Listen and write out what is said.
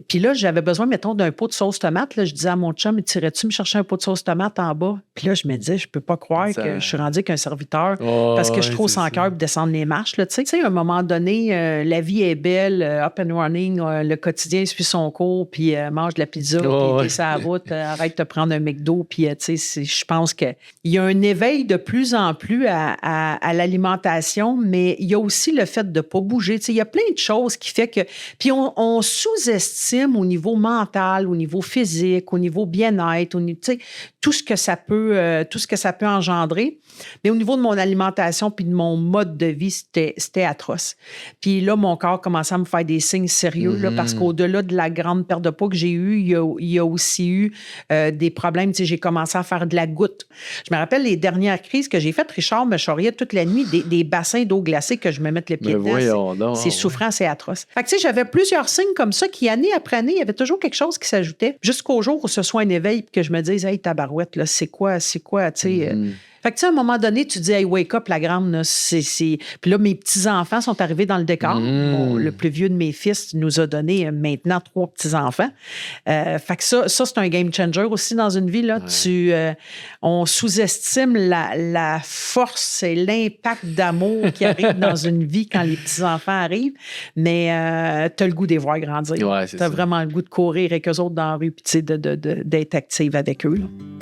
Puis là, j'avais besoin, mettons, d'un pot de sauce tomate. Là, je disais à mon chum, tirais-tu me chercher un pot de sauce tomate en bas? Puis là, je me disais, je peux pas croire que je suis rendu avec un serviteur parce que je suis trop sans cœur pour descendre les marches. Là. Tu sais, à un moment donné, la vie est belle, up and running, le quotidien suit son cours, puis mange de la pizza, puis t'es sur la route, arrête de te prendre un McDo, puis tu sais, je pense qu'il y a un éveil de plus en plus à l'alimentation, mais il y a aussi le fait de ne pas bouger. Tu sais, il y a plein de choses qui fait que... Puis on sous-estime au niveau mental, au niveau physique, au niveau bien-être, tu sais, tout ce que ça peut engendrer. Mais au niveau de mon alimentation puis de mon mode de vie, c'était atroce. Puis là, mon corps commençait à me faire des signes sérieux là, parce qu'au-delà de la grande perte de poids que j'ai eue, il y a aussi eu des problèmes. Tu sais, j'ai commencé à faire de la goutte. Je me rappelle les dernières crises que j'ai faites. Richard me charriait toute la nuit des bassins d'eau glacée que je me mette les pieds dedans. C'est souffrant, c'est atroce. Fait que tu sais, j'avais plusieurs signes comme ça qui, année après année, il y avait toujours quelque chose qui s'ajoutait jusqu'au jour où ce soit un éveil et que je me dise, hey, tabarouette, là, c'est quoi, tu sais... Fait que, tu sais, à un moment donné, tu dis, hey, wake up, la grande, là, Puis là, mes petits-enfants sont arrivés dans le décor. Bon, le plus vieux de mes fils nous a donné maintenant 3 petits-enfants. Fait que ça, c'est un game changer aussi dans une vie, là. On sous-estime la force et l'impact d'amour qui arrive dans une vie quand les petits-enfants arrivent. Mais t'as le goût de les voir grandir. T'as vraiment le goût de courir avec eux autres dans la rue, puis, tu sais, d'être active avec eux, là.